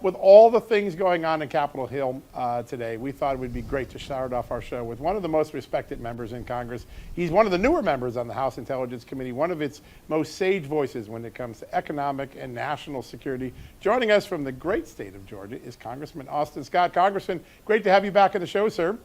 with all the things going on in Capitol Hill today, we thought it would be great to start off our show with one of the most respected members in Congress. He's one of the newer members on the House Intelligence Committee, one of its most sage voices when it comes to economic and national security. Joining us from the great state of Georgia is Congressman Austin Scott. Congressman, great to have you back on the show, sir.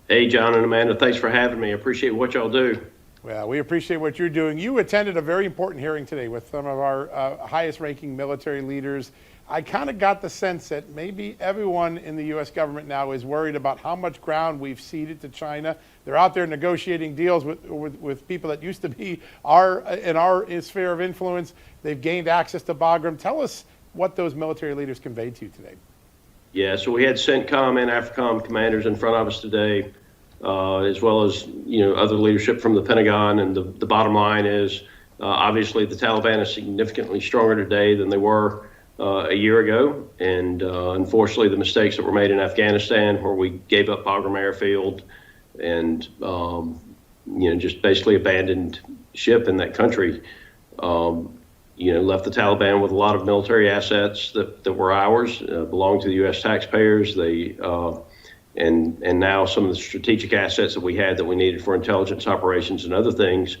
Hey, John and Amanda, thanks for having me. I appreciate what y'all do. Well, we appreciate what you're doing. You attended a very important hearing today with some of our highest-ranking military leaders. I kind of got the sense that maybe everyone in the U.S. government now is worried about how much ground we've ceded to China. They're out there negotiating deals with people that used to be in our sphere of influence. They've gained access to Bagram. Tell us what those military leaders conveyed to you today. Yeah, so we had CENTCOM and AFRICOM commanders in front of us today, as well as other leadership from the Pentagon. And the bottom line is, obviously, the Taliban is significantly stronger today than they were a year ago. And unfortunately, the mistakes that were made in Afghanistan, where we gave up Bagram Airfield and just basically abandoned ship in that country, left the Taliban with a lot of military assets that were ours, belonged to the U.S. taxpayers. And now some of the strategic assets that we had that we needed for intelligence operations and other things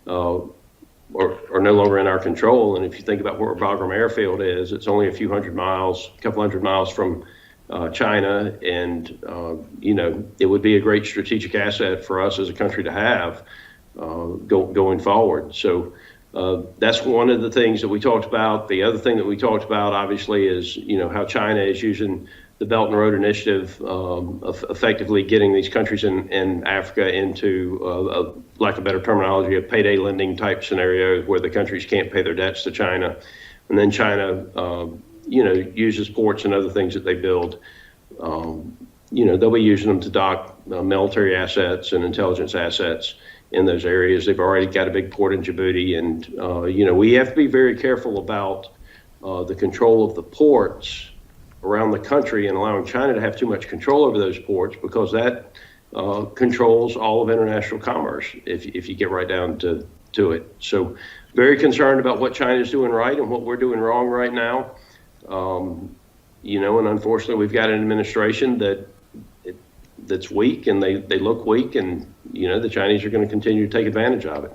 are no longer in our control. And if you think about where Bagram Airfield is, it's only a couple hundred miles from China. And, it would be a great strategic asset for us as a country to have going forward. So that's one of the things that we talked about. The other thing that we talked about, obviously, is, how China is using the Belt and Road Initiative, of effectively getting these countries in Africa into, lack of better terminology, a payday lending type scenario where the countries can't pay their debts to China. And then China, uses ports and other things that they build. They'll be using them to dock military assets and intelligence assets in those areas. They've already got a big port in Djibouti. And, we have to be very careful about the control of the ports around the country and allowing China to have too much control over those ports, because that controls all of international commerce if you get right down to it. So very concerned about what China is doing right and what we're doing wrong right now. And unfortunately, we've got an administration that's weak, and they look weak, and the Chinese are going to continue to take advantage of it.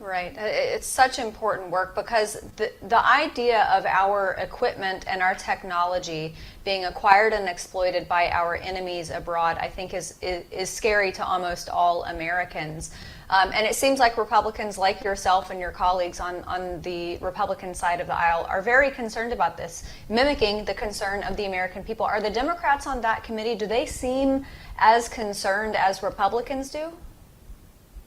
Right. It's such important work, because the idea of our equipment and our technology being acquired and exploited by our enemies abroad, I think is scary to almost all Americans. And it seems like Republicans like yourself and your colleagues on the Republican side of the aisle are very concerned about this, mimicking the concern of the American people. Are the Democrats on that committee, do they seem as concerned as Republicans do?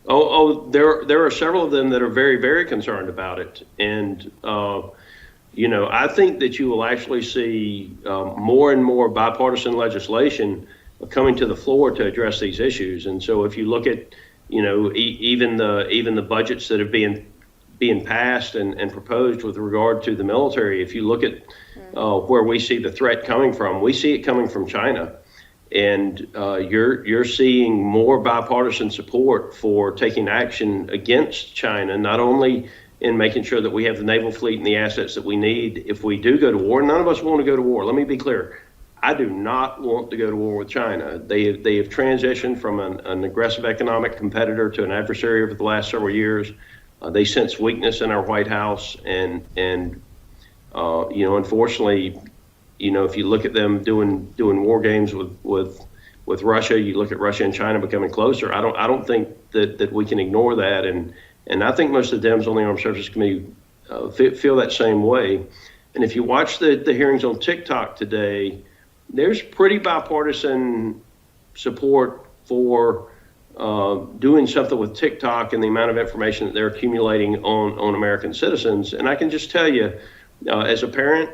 There are several of them that are very, very concerned about it. And, I think that you will actually see more and more bipartisan legislation coming to the floor to address these issues. And so if you look at, even the budgets that have being passed and proposed with regard to the military, if you look at where we see the threat coming from, we see it coming from China. And you're seeing more bipartisan support for taking action against China, not only in making sure that we have the naval fleet and the assets that we need if we do go to war. None of us want to go to war. Let me be clear. I do not want to go to war with China. They have transitioned from an aggressive economic competitor to an adversary over the last several years. They sense weakness in our White House, and unfortunately, if you look at them doing war games with Russia, you look at Russia and China becoming closer. I don't think that we can ignore that, and I think most of the Dems on the Armed Services Committee feel that same way. And if you watch the hearings on TikTok today, there's pretty bipartisan support for doing something with TikTok and the amount of information that they're accumulating on American citizens. And I can just tell you, as a parent,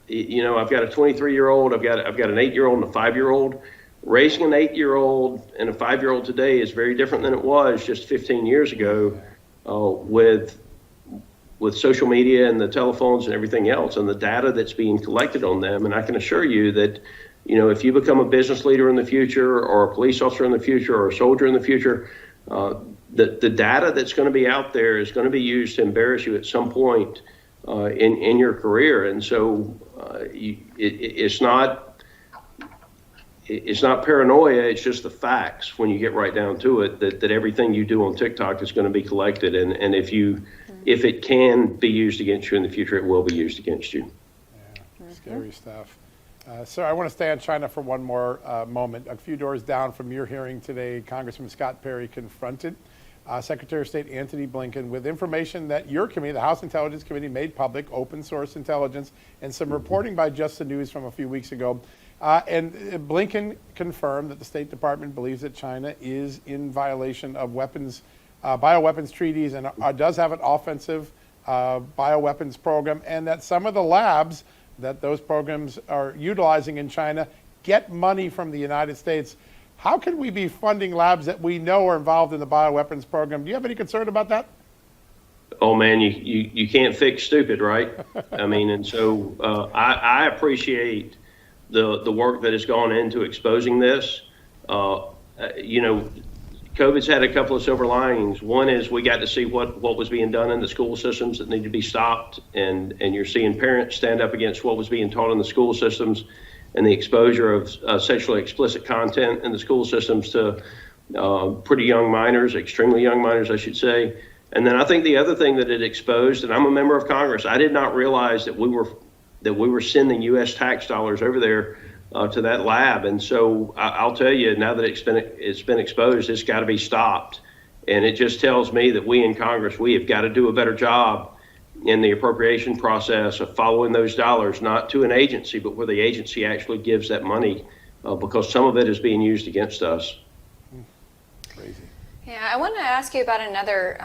I've got a 23-year-old, I've got an 8-year-old and a 5-year-old. Raising an 8-year-old and a 5-year-old today is very different than it was just 15 years ago, with social media and the telephones and everything else, and the data that's being collected on them. And I can assure you that, if you become a business leader in the future, or a police officer in the future, or a soldier in the future, the data that's going to be out there is going to be used to embarrass you at some point in your career. And so, It's not paranoia. It's just the facts when you get right down to it, that everything you do on TikTok is going to be collected. And if it can be used against you in the future, it will be used against you. Yeah, scary stuff. Sir, I want to stay on China for one more moment. A few doors down from your hearing today, Congressman Scott Perry confronted Secretary of State Antony Blinken with information that your committee, the House Intelligence Committee, made public, open source intelligence, and some reporting by Just the News from a few weeks ago. And Blinken confirmed that the State Department believes that China is in violation of bioweapons treaties and does have an offensive bioweapons program, and that some of the labs that those programs are utilizing in China get money from the United States. How can we be funding labs that we know are involved in the bioweapons program? Do you have any concern about that? Oh man, you can't fix stupid, right? I mean, and so I appreciate the work that has gone into exposing this. COVID's had a couple of silver linings. One is we got to see what was being done in the school systems that need to be stopped, and you're seeing parents stand up against what was being taught in the school systems and the exposure of sexually explicit content in the school systems to pretty young minors, extremely young minors, I should say. And then I think the other thing that it exposed, and I'm a member of Congress, I did not realize that we were sending U.S. tax dollars over there to that lab. And so I'll tell you, now that it's been exposed, it's got to be stopped. And it just tells me that we in Congress, we have got to do a better job in the appropriation process of following those dollars, not to an agency, but where the agency actually gives that money, because some of it is being used against us. Crazy. Yeah, I want to ask you about another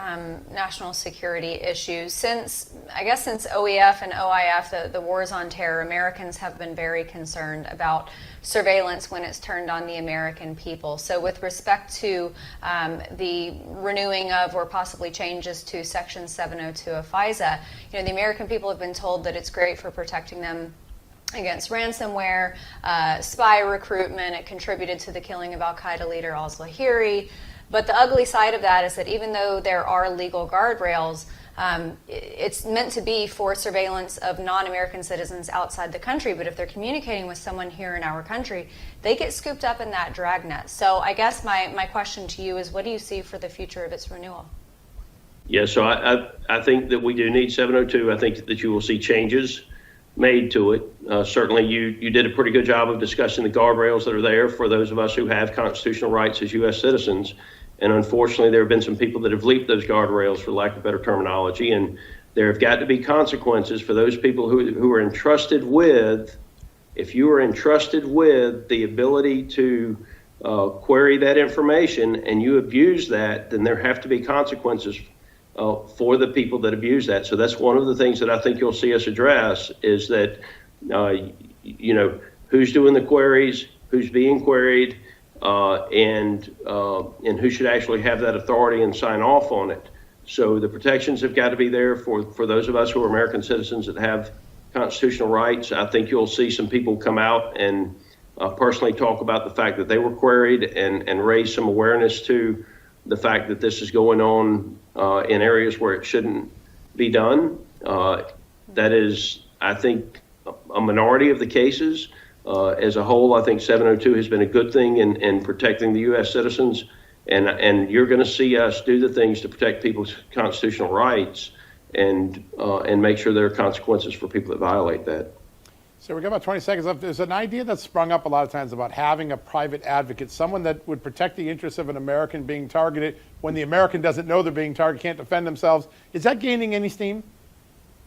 national security issue. Since OEF and OIF, the wars on terror, Americans have been very concerned about surveillance when it's turned on the American people. So with respect to the renewing of or possibly changes to Section 702 of FISA, the American people have been told that it's great for protecting them against ransomware, spy recruitment. It contributed to the killing of al-Qaeda leader al-Zawahiri. But the ugly side of that is that even though there are legal guardrails, it's meant to be for surveillance of non-American citizens outside the country. But if they're communicating with someone here in our country, they get scooped up in that dragnet. So I guess my question to you is, what do you see for the future of its renewal? Yeah, so I think that we do need 702. I think that you will see changes made to it. Certainly you did a pretty good job of discussing the guardrails that are there for those of us who have constitutional rights as U.S. citizens. And unfortunately, there have been some people that have leaped those guardrails, for lack of better terminology. And there have got to be consequences for those people who are entrusted with, if you are entrusted with the ability to query that information and you abuse that, then there have to be consequences for the people that abuse that. So that's one of the things that I think you'll see us address is that, who's doing the queries, who's being queried, and who should actually have that authority and sign off on it. So the protections have got to be there for those of us who are American citizens that have constitutional rights. I think you'll see some people come out and personally talk about the fact that they were queried and raise some awareness to the fact that this is going on in areas where it shouldn't be done. That is, I think, a minority of the cases. As a whole, I think 702 has been a good thing in protecting the U.S. citizens, and you're going to see us do the things to protect people's constitutional rights and make sure there are consequences for people that violate that. So we've got about 20 seconds left. There's an idea that's sprung up a lot of times about having a private advocate, someone that would protect the interests of an American being targeted when the American doesn't know they're being targeted, can't defend themselves. Is that gaining any steam?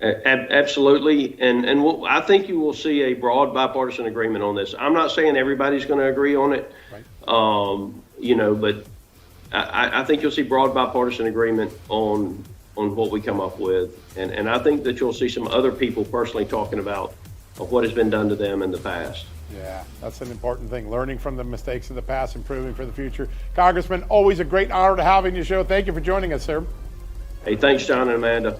Absolutely, and I think you will see a broad bipartisan agreement on this. I'm not saying everybody's going to agree on it, right. But I think you'll see broad bipartisan agreement on what we come up with, and I think that you'll see some other people personally talking about what has been done to them in the past. Yeah, that's an important thing, learning from the mistakes of the past, improving for the future. Congressman, always a great honor to have you on your show. Thank you for joining us, sir. Hey, thanks, John and Amanda.